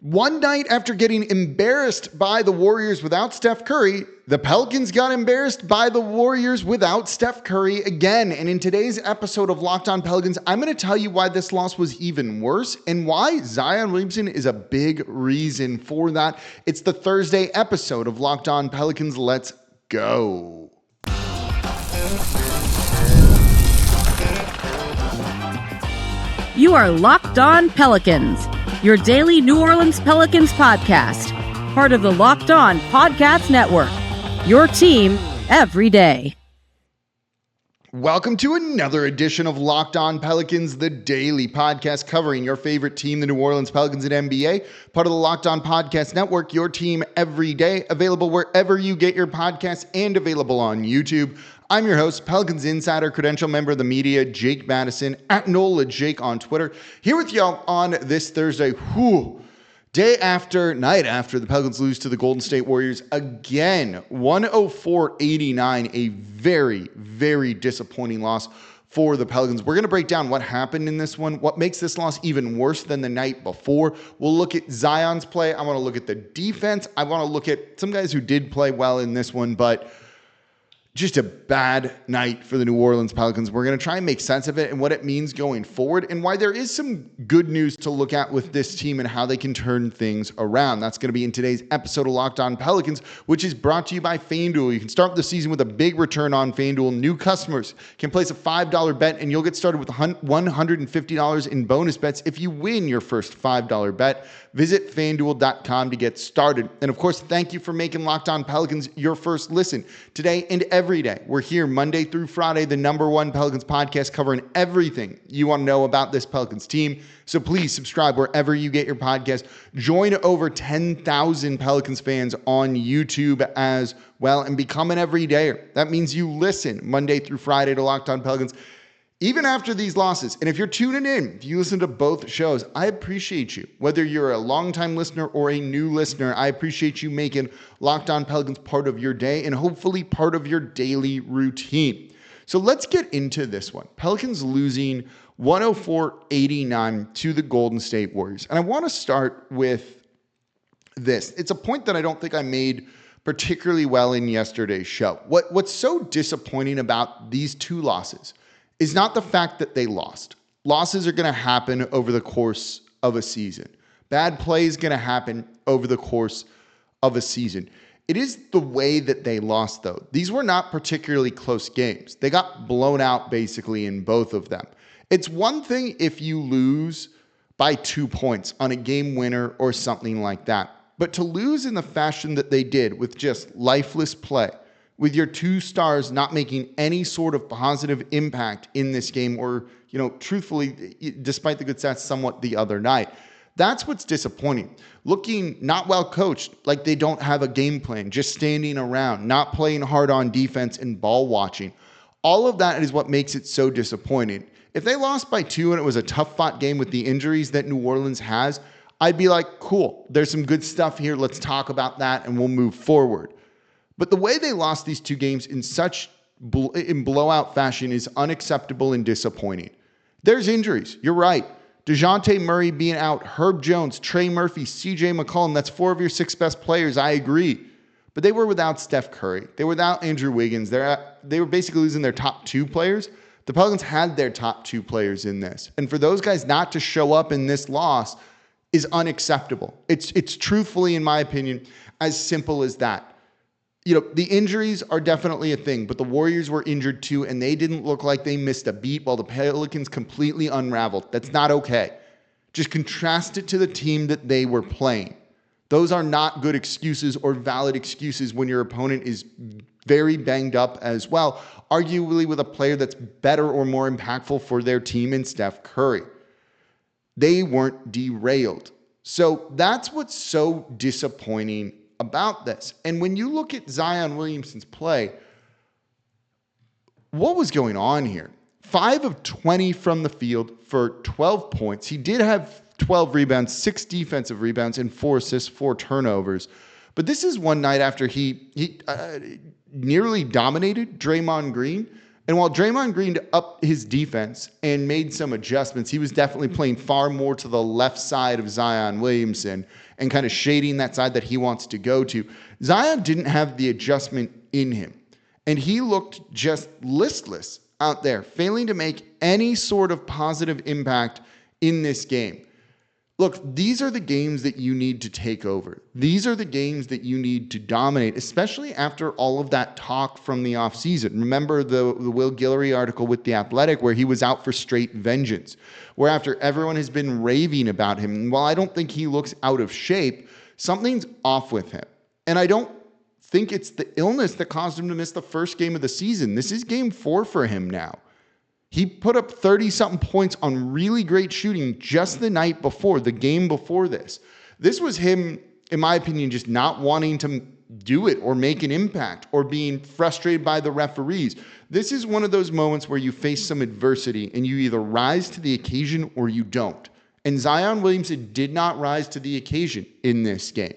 One night after getting embarrassed by the Warriors without Steph Curry, the Pelicans got embarrassed by the Warriors without Steph Curry again. And in today's episode of Locked On Pelicans, I'm going to tell you why this loss was even worse and why Zion Williamson is a big reason for that. It's the Thursday episode of Locked On Pelicans. Let's go. You are Locked On Pelicans, your daily New Orleans Pelicans podcast, part of the Locked On Podcast Network, your team every day. Welcome to another edition of Locked On Pelicans, the daily podcast covering your favorite team, the New Orleans Pelicans and NBA, part of the Locked On Podcast Network, your team every day, available wherever you get your podcasts and available on YouTube. I'm your host, Pelicans Insider, credential member of the media, Jake Madison, at NOLA Jake on Twitter, here with y'all on this Thursday, night after the Pelicans lose to the Golden State Warriors again, 104-89, a very, very disappointing loss for the Pelicans. We're going to break down what happened in this one, what makes this loss even worse than the night before. We'll look at Zion's play. I want to look at the defense. I want to look at some guys who did play well in this one, but just a bad night for the New Orleans Pelicans. We're going to try and make sense of it and what it means going forward and why there is some good news to look at with this team and how they can turn things around. That's going to be in today's episode of Locked On Pelicans, which is brought to you by FanDuel. You can start the season with a big return on FanDuel. New customers can place a $5 bet and you'll get started with $150 in bonus bets if you win your first $5 bet. Visit FanDuel.com to get started. And of course, thank you for making Locked On Pelicans your first listen today and every day. We're here Monday through Friday, the #1 Pelicans podcast covering everything you want to know about this Pelicans team. So please subscribe wherever you get your podcast. Join over 10,000 Pelicans fans on YouTube as well and become an everydayer. That means you listen Monday through Friday to Locked On Pelicans, even after these losses. And if you're tuning in, if you listen to both shows, I appreciate you. Whether you're a longtime listener or a new listener, I appreciate you making Locked On Pelicans part of your day and hopefully part of your daily routine. So let's get into this one. Pelicans losing 104-89 to the Golden State Warriors. And I want to start with this. It's a point that I don't think I made particularly well in yesterday's show. What's so disappointing about these two losses is not the fact that they lost. Losses are going to happen over the course of a season. Bad play is going to happen over the course of a season. It is the way that they lost, though. These were not particularly close games. They got blown out basically in both of them. It's one thing if you lose by 2 points on a game winner or something like that. But to lose in the fashion that they did with just lifeless play, with your two stars not making any sort of positive impact in this game or, truthfully, despite the good stats, somewhat the other night. That's what's disappointing. Looking not well coached, like they don't have a game plan, just standing around, not playing hard on defense and ball watching. All of that is what makes it so disappointing. If they lost by 2 and it was a tough-fought game with the injuries that New Orleans has, I'd be like, cool, there's some good stuff here. Let's talk about that and we'll move forward. But the way they lost these two games in blowout fashion is unacceptable and disappointing. There's injuries. You're right. DeJounte Murray being out, Herb Jones, Trey Murphy, CJ McCollum. That's 4 of your 6 best players. I agree. But they were without Steph Curry. They were without Andrew Wiggins. They were basically losing their top 2 players. The Pelicans had their top 2 players in this. And for those guys not to show up in this loss is unacceptable. It's truthfully, in my opinion, as simple as that. The injuries are definitely a thing, but the Warriors were injured too, and they didn't look like they missed a beat while the Pelicans completely unraveled. That's not okay. Just contrast it to the team that they were playing. Those are not good excuses or valid excuses when your opponent is very banged up as well, arguably with a player that's better or more impactful for their team in Steph Curry. They weren't derailed. So that's what's so disappointing about this. And when you look at Zion Williamson's play, what was going on here? 5 of 20 from the field for 12 points. He did have 12 rebounds, 6 defensive rebounds, and 4 assists, 4 turnovers. But this is one night after he nearly dominated Draymond Green And while Draymond Green upped his defense and made some adjustments, he was definitely playing far more to the left side of Zion Williamson and kind of shading that side that he wants to go to. Zion didn't have the adjustment in him, and he looked just listless out there, failing to make any sort of positive impact in this game. Look, these are the games that you need to take over. These are the games that you need to dominate, especially after all of that talk from the offseason. Remember the Will Guillory article with The Athletic where he was out for straight vengeance, where after everyone has been raving about him, and while I don't think he looks out of shape, something's off with him. And I don't think it's the illness that caused him to miss the first game of the season. This is game 4 for him now. He put up 30-something points on really great shooting just the night before, the game before this. This was him, in my opinion, just not wanting to do it or make an impact or being frustrated by the referees. This is one of those moments where you face some adversity and you either rise to the occasion or you don't. And Zion Williamson did not rise to the occasion in this game.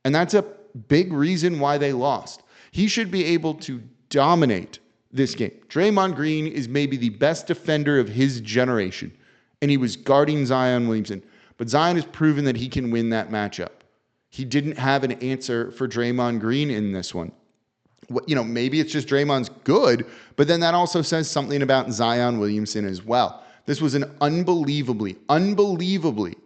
And that's a big reason why they lost. He should be able to dominate this game. Draymond Green is maybe the best defender of his generation, and he was guarding Zion Williamson. But Zion has proven that he can win that matchup. He didn't have an answer for Draymond Green in this one. Maybe it's just Draymond's good, but then that also says something about Zion Williamson as well. This was an unbelievably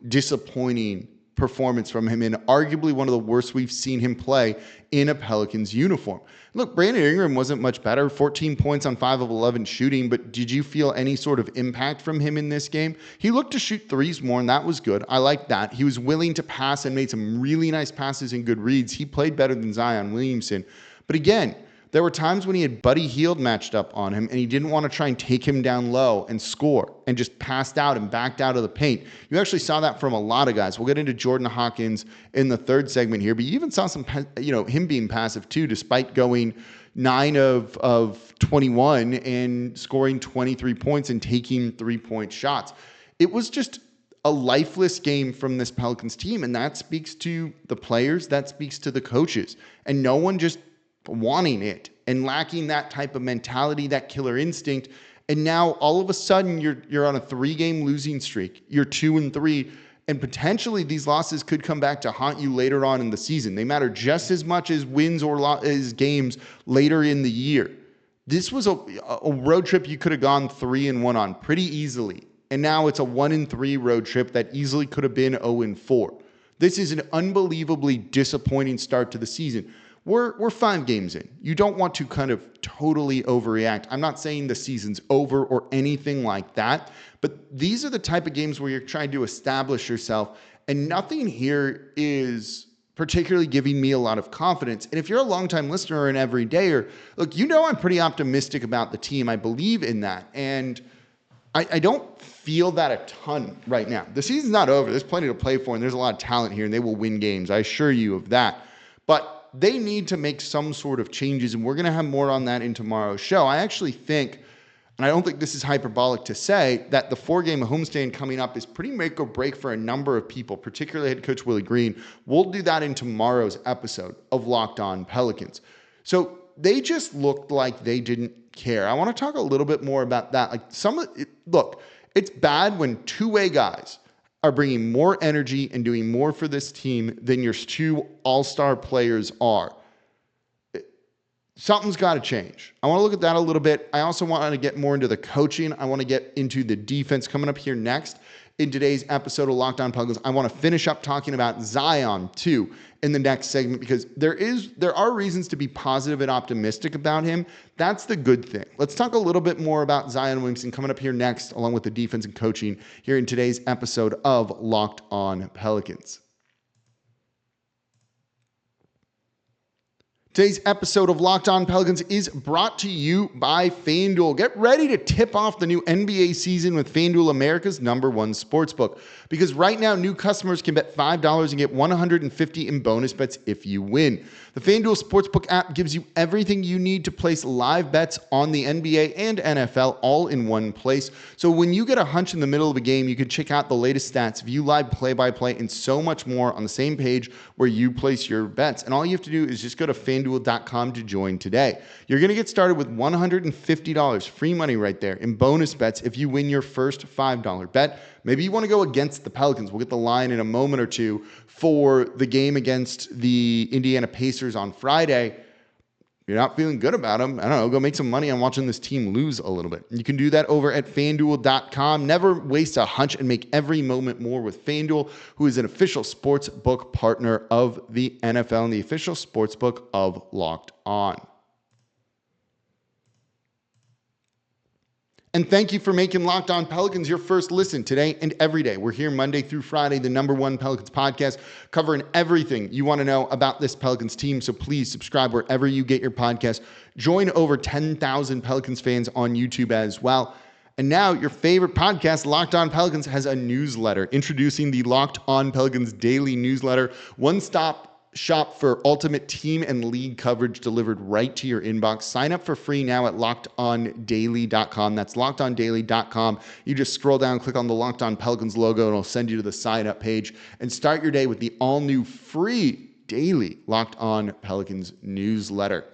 disappointing performance from him, and arguably one of the worst we've seen him play in a Pelicans uniform. Look, Brandon Ingram wasn't much better, 14 points on 5 of 11 shooting, but did you feel any sort of impact from him in this game? He looked to shoot threes more, and that was good. I liked that. He was willing to pass and made some really nice passes and good reads. He played better than Zion Williamson. But again, there were times when he had Buddy Hield matched up on him and he didn't want to try and take him down low and score and just passed out and backed out of the paint. You actually saw that from a lot of guys. We'll get into Jordan Hawkins in the third segment here, but you even saw him being passive too, despite going 9 of 21 and scoring 23 points and taking 3-point shots. It was just a lifeless game from this Pelicans team, and that speaks to the players, that speaks to the coaches, and no one just wanting it and lacking that type of mentality, that killer instinct. And now all of a sudden you're on a 3-game losing streak. You're 2-3, and potentially these losses could come back to haunt you later on in the season. They matter just as much as wins or as games later in the year. This was a road trip you could have gone 3-1 on pretty easily. And now it's a 1-3 road trip that easily could have been 0-4. This is an unbelievably disappointing start to the season. We're 5 games in. You don't want to kind of totally overreact. I'm not saying the season's over or anything like that, but these are the type of games where you're trying to establish yourself, and nothing here is particularly giving me a lot of confidence. And if you're a longtime listener or an everydayer, look, I'm pretty optimistic about the team. I believe in that, and I don't feel that a ton right now. The season's not over. There's plenty to play for, and there's a lot of talent here, and they will win games. I assure you of that. But they need to make some sort of changes, and we're going to have more on that in tomorrow's show. I actually think, and I don't think this is hyperbolic to say, that the 4-game homestand coming up is pretty make or break for a number of people, particularly head coach Willie Green. We'll do that in tomorrow's episode of Locked On Pelicans. So they just looked like they didn't care. I want to talk a little bit more about that. Look, it's bad when two-way guys are bringing more energy and doing more for this team than your 2 all-star players are. Something's got to change. I want to look at that a little bit. I also want to get more into the coaching. I want to get into the defense coming up here next in today's episode of Locked On Pelicans. I want to finish up talking about Zion too in the next segment, because there are reasons to be positive and optimistic about him. That's the good thing. Let's talk a little bit more about Zion Williamson coming up here next, along with the defense and coaching here in today's episode of Locked On Pelicans. Today's episode of Locked On Pelicans is brought to you by FanDuel. Get ready to tip off the new NBA season with FanDuel, America's #1 sportsbook. Because right now, new customers can bet $5 and get $150 in bonus bets if you win. The FanDuel Sportsbook app gives you everything you need to place live bets on the NBA and NFL all in one place. So when you get a hunch in the middle of a game, you can check out the latest stats, view live play-by-play, and so much more on the same page where you place your bets. And all you have to do is just go to FanDuel fanduel.com to join today. You're going to get started with $150 free money right there in bonus bets if you win your first $5 bet. Maybe you want to go against the Pelicans. We'll get the line in a moment or two for the game against the Indiana Pacers on Friday. You're not feeling good about them. I don't know. Go make some money on watching this team lose a little bit. You can do that over at FanDuel.com. Never waste a hunch and make every moment more with FanDuel, who is an official sports book partner of the NFL and the official sports book of Locked On. And thank you for making Locked On Pelicans your first listen today and every day. We're here Monday through Friday, the #1 Pelicans podcast, covering everything you want to know about this Pelicans team. So please subscribe wherever you get your podcast. Join over 10,000 Pelicans fans on YouTube as well. And now your favorite podcast, Locked On Pelicans, has a newsletter. Introducing the Locked On Pelicans daily newsletter. One-stop shop for ultimate team and league coverage delivered right to your inbox. Sign up for free now at lockedondaily.com. That's lockedondaily.com. You just scroll down, click on the Locked On Pelicans logo, and it'll send you to the sign up page and start your day with the all-new free daily Locked On Pelicans newsletter.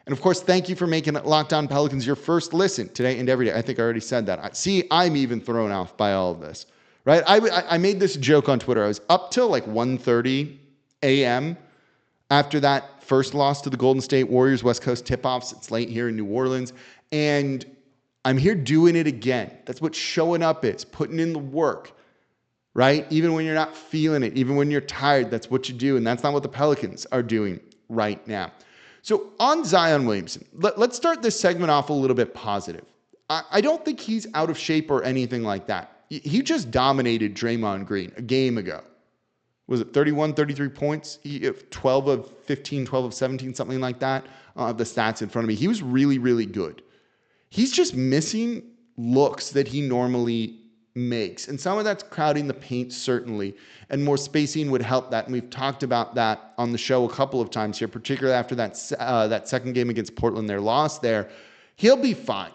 And of course, thank you for making Locked On Pelicans your first listen today and every day. I think I already said that. See, I'm even thrown off by all of this, right? I made this joke on Twitter. I was up till like 1:30 a.m. after that first loss to the Golden State Warriors, West Coast tip-offs. It's late here in New Orleans. And I'm here doing it again. That's what showing up is, putting in the work, right? Even when you're not feeling it, even when you're tired, that's what you do. And that's not what the Pelicans are doing right now. So on Zion Williamson, let's start this segment off a little bit positive. I don't think he's out of shape or anything like that. He just dominated Draymond Green a game ago. Was it 31, 33 points? 12 of 15, 12 of 17, something like that. I have the stats in front of me. He was really, really good. He's just missing looks that he normally makes. And some of that's crowding the paint, certainly. And more spacing would help that. And we've talked about that on the show a couple of times here, particularly after that second game against Portland, their loss there. He'll be fine.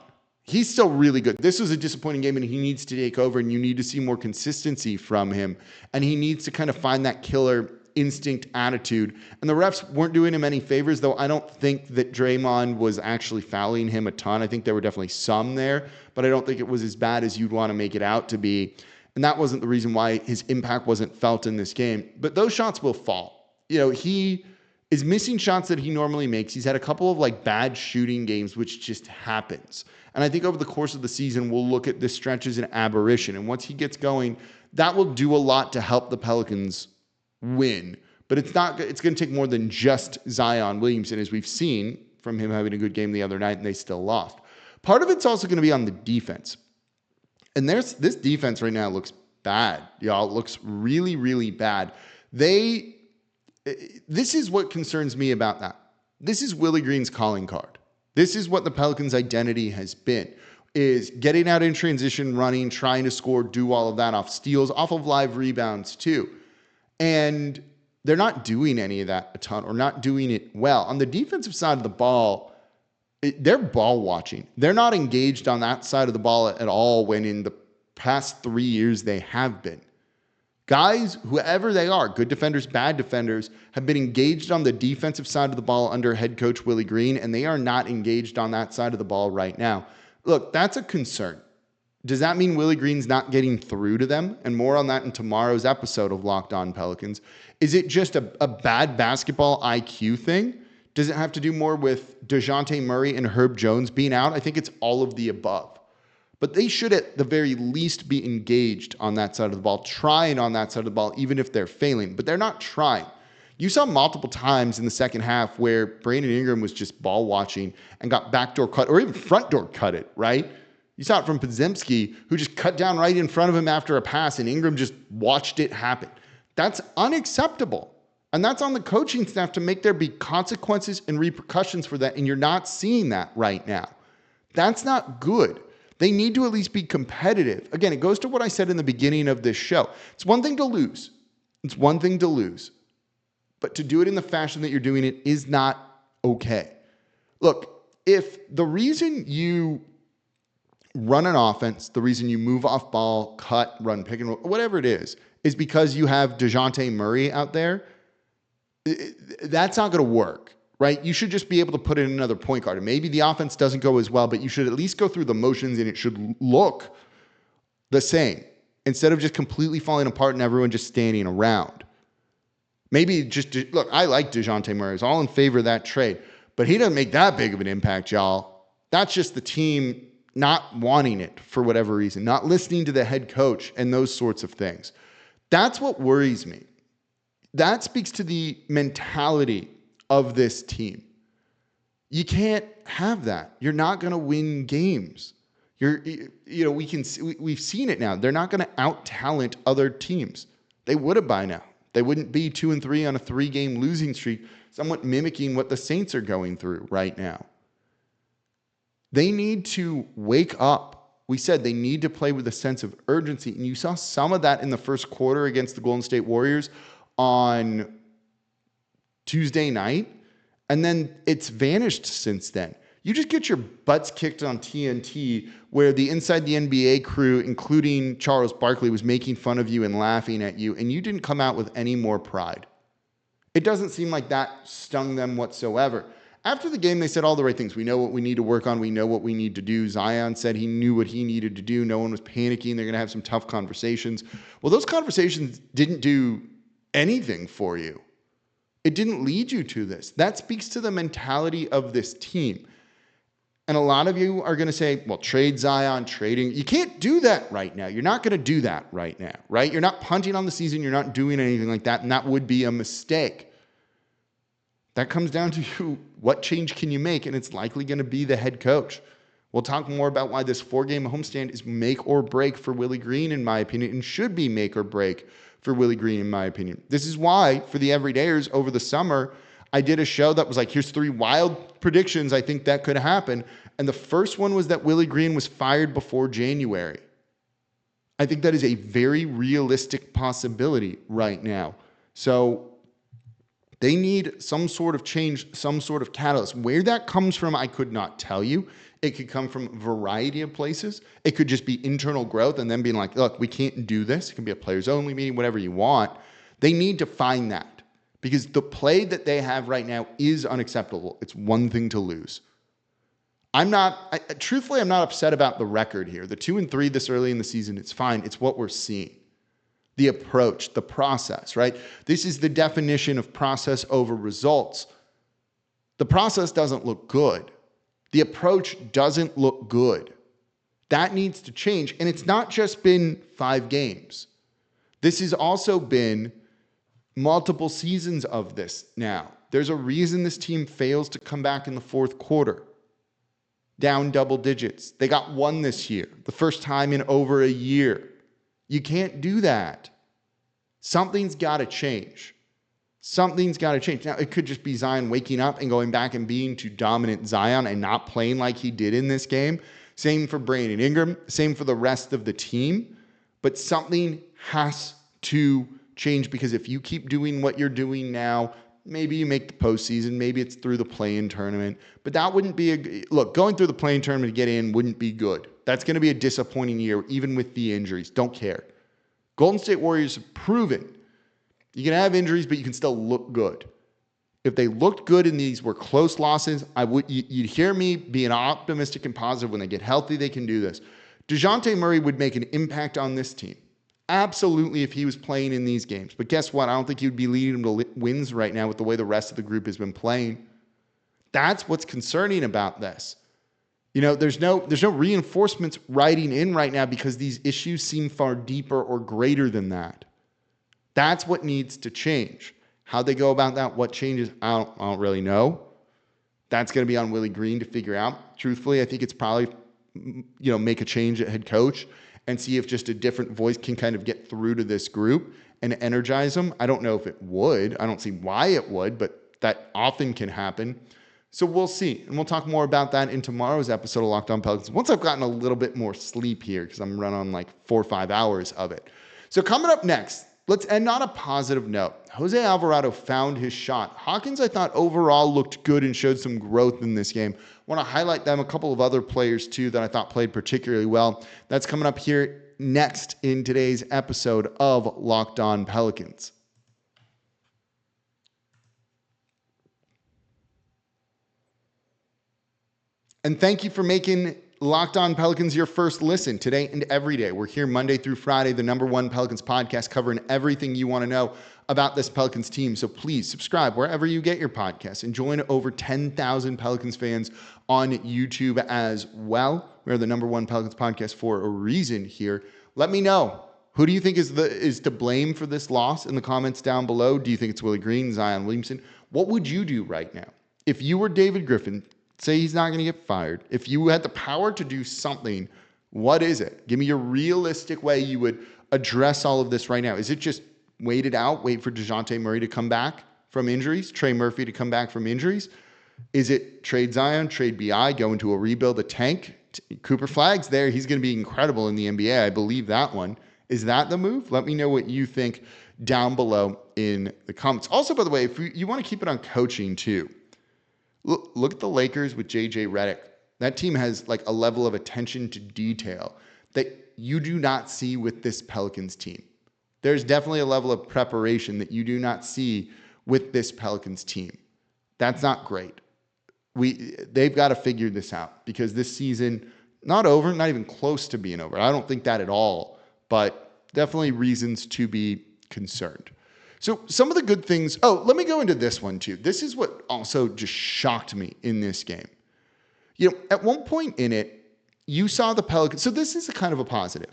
He's still really good. This was a disappointing game, and he needs to take over, and you need to see more consistency from him. And he needs to kind of find that killer instinct attitude. And the refs weren't doing him any favors, though I don't think that Draymond was actually fouling him a ton. I think there were definitely some there, but I don't think it was as bad as you'd want to make it out to be. And that wasn't the reason why his impact wasn't felt in this game. But those shots will fall. You know, he is missing shots that he normally makes. He's had a couple of like bad shooting games, which just happens. And I think over the course of the season, we'll look at this stretch as an aberration. And once he gets going, that will do a lot to help the Pelicans win. But it's going to take more than just Zion Williamson, as we've seen from him having a good game the other night, and they still lost. Part of it's also going to be on the defense. And this defense right now looks bad, y'all. It looks really, really bad. This is what concerns me about that. This is Willie Green's calling card. This is what the Pelicans' identity has been, is getting out in transition, running, trying to score, do all of that off steals, off of live rebounds too. And they're not doing any of that a ton, or not doing it well. On the defensive side of the ball, they're ball watching. They're not engaged on that side of the ball at all, when in the past 3 years they have been. Guys, whoever they are, good defenders, bad defenders, have been engaged on the defensive side of the ball under head coach Willie Green, and they are not engaged on that side of the ball right now. Look, that's a concern. Does that mean Willie Green's not getting through to them? And more on that in tomorrow's episode of Locked On Pelicans. Is it just a bad basketball IQ thing? Does it have to do more with DeJounte Murray and Herb Jones being out? I think it's all of the above. But they should at the very least be engaged on that side of the ball, trying on that side of the ball, even if they're failing. But they're not trying. You saw multiple times in the second half where Brandon Ingram was just ball watching and got backdoor cut, or even front door cut it, right? You saw it from Podziemski, who just cut down right in front of him after a pass, and Ingram just watched it happen. That's unacceptable. And that's on the coaching staff to make there be consequences and repercussions for that, and you're not seeing that right now. That's not good. They need to at least be competitive. Again, it goes to what I said in the beginning of this show. It's one thing to lose. It's one thing to lose. But to do it in the fashion that you're doing it is not okay. Look, if the reason you run an offense, the reason you move off ball, cut, run, pick and roll, whatever it is because you have DeJounte Murray out there, that's not going to work, right? You should just be able to put in another point guard. And maybe the offense doesn't go as well, but you should at least go through the motions and it should look the same instead of just completely falling apart and everyone just standing around. Maybe just, look, I like DeJounte Murray. I was all in favor of that trade, but he doesn't make that big of an impact, y'all. That's just the team not wanting it for whatever reason, not listening to the head coach and those sorts of things. That's what worries me. That speaks to the mentality of this team. You can't have that. You're not going to win games. We've seen it now. They're not going to out-talent other teams. They would have by now. They wouldn't be 2-3 on a 3-game losing streak, somewhat mimicking what the Saints are going through right now. They need to wake up. We said they need to play with a sense of urgency, and you saw some of that in the first quarter against the Golden State Warriors on Tuesday night, and then it's vanished since then. You just get your butts kicked on TNT where the Inside the NBA crew, including Charles Barkley, was making fun of you and laughing at you, and you didn't come out with any more pride. It doesn't seem like that stung them whatsoever. After the game, they said all the right things. We know what we need to work on. We know what we need to do. Zion said he knew what he needed to do. No one was panicking. They're going to have some tough conversations. Well, those conversations didn't do anything for you. It didn't lead you to this. That speaks to the mentality of this team. And a lot of you are going to say, well, trade Zion, trading. You can't do that right now. You're not going to do that right now, right? You're not punting on the season. You're not doing anything like that. And that would be a mistake. That comes down to what change can you make? And it's likely going to be the head coach. We'll talk more about why this 4-game homestand is make or break for Willie Green, in my opinion, and should be make or break for Willie Green, in my opinion. This is why, for the everydayers over the summer, I did a show that was like, here's 3 wild predictions I think that could happen. And the first one was that Willie Green was fired before January. I think that is a very realistic possibility right now. So they need some sort of change, some sort of catalyst. Where that comes from, I could not tell you. It could come from a variety of places. It could just be internal growth and then being like, look, we can't do this. It can be a players only meeting, whatever you want. They need to find that because the play that they have right now is unacceptable. It's one thing to lose. Truthfully, I'm not upset about the record here. The 2-3 this early in the season, it's fine. It's what we're seeing. The approach, the process, right? This is the definition of process over results. The process doesn't look good. The approach doesn't look good. That needs to change. And it's not just been 5 games. This has also been multiple seasons of this now. There's a reason this team fails to come back in the fourth quarter. Down double digits. They got 1 this year, the first time in over a year. You can't do that. Something's got to change. Something's got to change. Now, it could just be Zion waking up and going back and being too dominant Zion and not playing like he did in this game. Same for Brandon Ingram. Same for the rest of the team. But something has to change because if you keep doing what you're doing now, maybe you make the postseason. Maybe it's through the play-in tournament. But that wouldn't be look, going through the play-in tournament to get in wouldn't be good. That's going to be a disappointing year, even with the injuries. Don't care. Golden State Warriors have proven you can have injuries, but you can still look good. If they looked good and these were close losses, you'd hear me being optimistic and positive. When they get healthy, they can do this. DeJounte Murray would make an impact on this team. Absolutely, if he was playing in these games. But guess what? I don't think he would be leading them to wins right now with the way the rest of the group has been playing. That's what's concerning about this. You know, there's no reinforcements riding in right now because these issues seem far deeper or greater than that. That's what needs to change. How they go about that, what changes, I don't really know. That's going to be on Willie Green to figure out. Truthfully, I think it's probably, make a change at head coach and see if just a different voice can kind of get through to this group and energize them. I don't know if it would. I don't see why it would, but that often can happen. So we'll see. And we'll talk more about that in tomorrow's episode of Locked On Pelicans. Once I've gotten a little bit more sleep here because I'm running on like 4 or 5 hours of it. So coming up next, let's end on a positive note. Jose Alvarado found his shot. Hawkins, I thought, overall looked good and showed some growth in this game. I want to highlight them, a couple of other players, too, that I thought played particularly well. That's coming up here next in today's episode of Locked On Pelicans. And thank you for making Locked On Pelicans your first listen today and every day. We're here Monday through Friday, the #1 Pelicans podcast, covering everything you want to know about this Pelicans team. So please subscribe wherever you get your podcasts and join over 10,000 Pelicans fans on YouTube as well. We're the #1 Pelicans podcast for a reason here. Let me know. Who do you think is to blame for this loss in the comments down below? Do you think it's Willie Green, Zion Williamson? What would you do right now? If you were David Griffin, say he's not going to get fired. If you had the power to do something, what is it? Give me your realistic way you would address all of this right now. Is it just wait it out, wait for DeJounte Murray to come back from injuries, Trey Murphy to come back from injuries? Is it trade Zion, trade BI, go into a rebuild, a tank? Cooper Flagg's there. He's going to be incredible in the NBA. I believe that one. Is that the move? Let me know what you think down below in the comments. Also, by the way, if you want to keep it on coaching too, look at the Lakers with JJ Redick. That team has like a level of attention to detail that you do not see with this Pelicans team. There's definitely a level of preparation that you do not see with this Pelicans team. That's not great. They've got to figure this out because this season, not over, not even close to being over. I don't think that at all, but definitely reasons to be concerned. So some of the good things, let me go into this one too. This is what also just shocked me in this game. At one point in it, you saw the Pelicans, so this is a kind of a positive.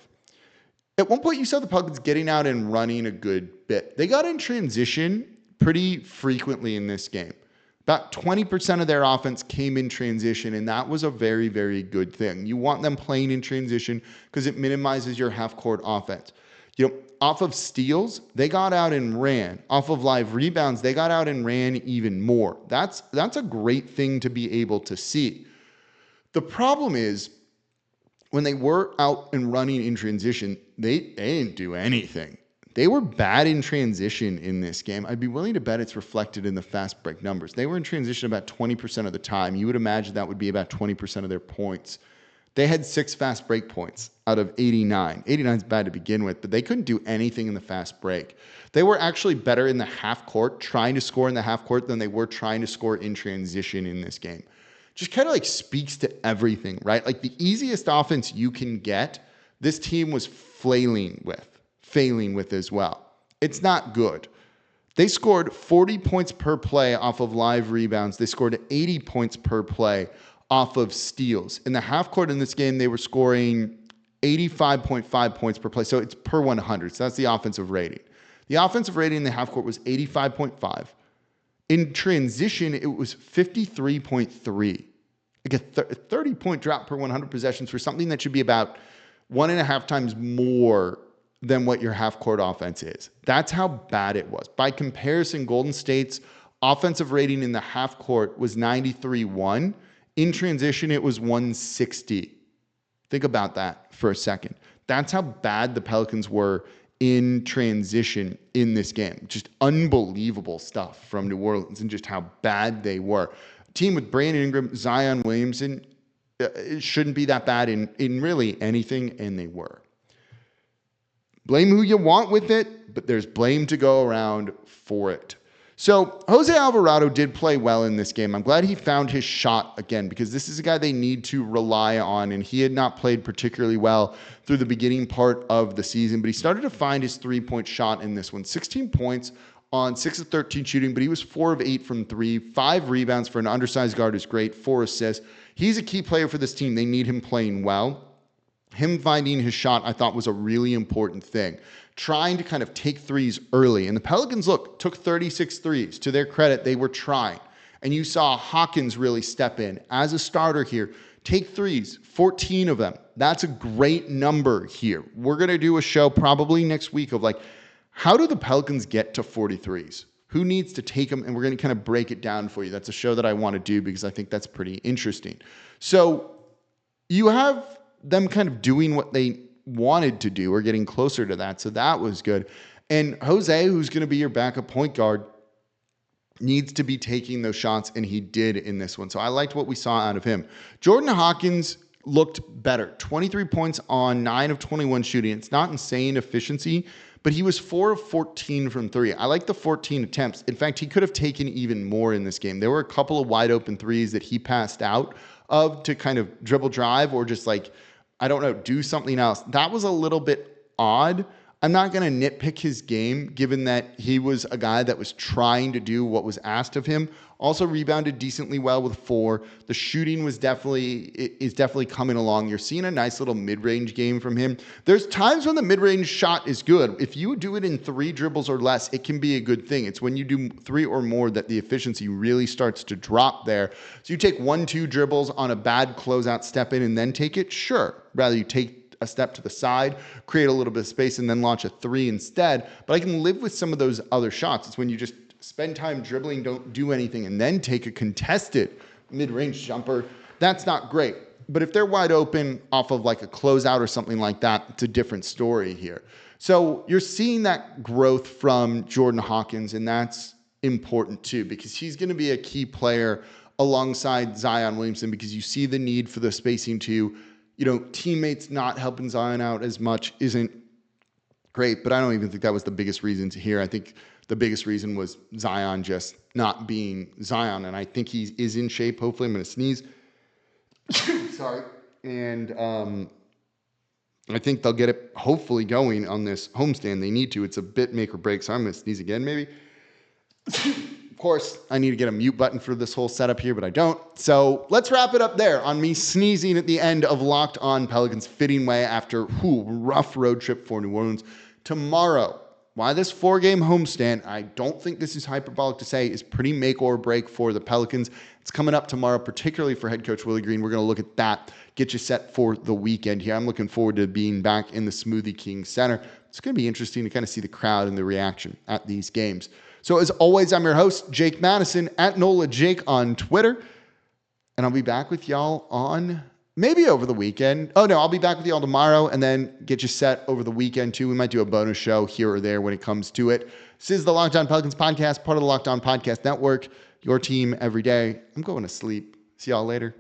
At one point, you saw the Pelicans getting out and running a good bit. They got in transition pretty frequently in this game. About 20% of their offense came in transition, and that was a very, very good thing. You want them playing in transition because it minimizes your half-court offense. Off of steals, they got out and ran. Off of live rebounds, they got out and ran even more. That's a great thing to be able to see. The problem is, when they were out and running in transition, they didn't do anything. They were bad in transition in this game. I'd be willing to bet it's reflected in the fast break numbers. They were in transition about 20% of the time. You would imagine that would be about 20% of their points. They had 6 fast break points out of 89. 89 is bad to begin with, but they couldn't do anything in the fast break. They were actually better in the half court, trying to score in the half court, than they were trying to score in transition in this game. Just kind of like speaks to everything, right? Like the easiest offense you can get, this team was failing with as well. It's not good. They scored 40 points per play off of live rebounds. They scored 80 points per play off of steals. In the half court in this game, they were scoring 85.5 points per play. So it's per 100. So that's the offensive rating. The offensive rating in the half court was 85.5. In transition, it was 53.3. Like a 30-point drop per 100 possessions for something that should be about 1.5 times more than what your half-court offense is. That's how bad it was. By comparison, Golden State's offensive rating in the half-court was 93.1. In transition, it was 160. Think about that for a second. That's how bad the Pelicans were in transition in this game. Just unbelievable stuff from New Orleans and just how bad they were. A team with Brandon Ingram, Zion Williamson, it shouldn't be that bad in really anything, and they were. Blame who you want with it, but there's blame to go around for it. So Jose Alvarado did play well in this game. I'm glad he found his shot again because this is a guy they need to rely on, and he had not played particularly well through the beginning part of the season, but he started to find his three-point shot in this one. 16 points on 6 of 13 shooting, but he was 4 of 8 from 3. 5 rebounds for an undersized guard is great. 4 assists. He's a key player for this team. They need him playing well. Him finding his shot, I thought, was a really important thing. Trying to kind of take threes early. And the Pelicans, took 36 threes. To their credit, they were trying. And you saw Hawkins really step in as a starter here. Take threes, 14 of them. That's a great number here. We're going to do a show probably next week of how do the Pelicans get to 43s? Who needs to take them? And we're going to kind of break it down for you. That's a show that I want to do because I think that's pretty interesting. So you have them kind of doing what they wanted to do or getting closer to that. So that was good. And Jose, who's going to be your backup point guard, needs to be taking those shots, and he did in this one. So I liked what we saw out of him. Jordan Hawkins looked better. 23 points on 9 of 21 shooting. It's not insane efficiency, but he was 4 of 14 from three. I like the 14 attempts. In fact, he could have taken even more in this game. There were a couple of wide open threes that he passed out of to kind of dribble drive or just like, I don't know, do something else. That was a little bit odd. I'm not going to nitpick his game, given that he was a guy that was trying to do what was asked of him. Also rebounded decently well with 4. The shooting is definitely coming along. You're seeing a nice little mid-range game from him. There's times when the mid-range shot is good. If you do it in 3 dribbles or less, it can be a good thing. It's when you do 3 or more that the efficiency really starts to drop there. So you take 1-2 dribbles on a bad closeout step in and then take it, sure. Rather you take a step to the side, create a little bit of space, and then launch a 3 instead. But I can live with some of those other shots. It's when you just spend time dribbling, don't do anything, and then take a contested mid-range jumper. That's not great. But if they're wide open off of like a closeout or something like that, it's a different story here. So you're seeing that growth from Jordan Hawkins, and that's important too, because he's going to be a key player alongside Zion Williamson, because you see the need for the spacing too. Teammates not helping Zion out as much isn't great, but I don't even think that was the biggest reason to hear. I think the biggest reason was Zion just not being Zion, and I think he is in shape. Hopefully, I'm going to sneeze. Sorry. And I think they'll get it hopefully going on this homestand. They need to. It's a bit make or break, so I'm going to sneeze again maybe. Of course, I need to get a mute button for this whole setup here, but I don't. So let's wrap it up there on me sneezing at the end of Locked On Pelicans, fitting way after rough road trip for New Orleans. Tomorrow, why this 4-game homestand, I don't think this is hyperbolic to say, is pretty make or break for the Pelicans. It's coming up tomorrow, particularly for head coach Willie Green. We're going to look at that, get you set for the weekend here. I'm looking forward to being back in the Smoothie King Center. It's going to be interesting to kind of see the crowd and the reaction at these games. So as always, I'm your host, Jake Madison, at NOLA Jake on Twitter. And I'll be back with y'all on maybe over the weekend. Oh, no, I'll be back with y'all tomorrow and then get you set over the weekend, too. We might do a bonus show here or there when it comes to it. This is the Locked On Pelicans podcast, part of the Locked On Podcast Network. Your team every day. I'm going to sleep. See y'all later.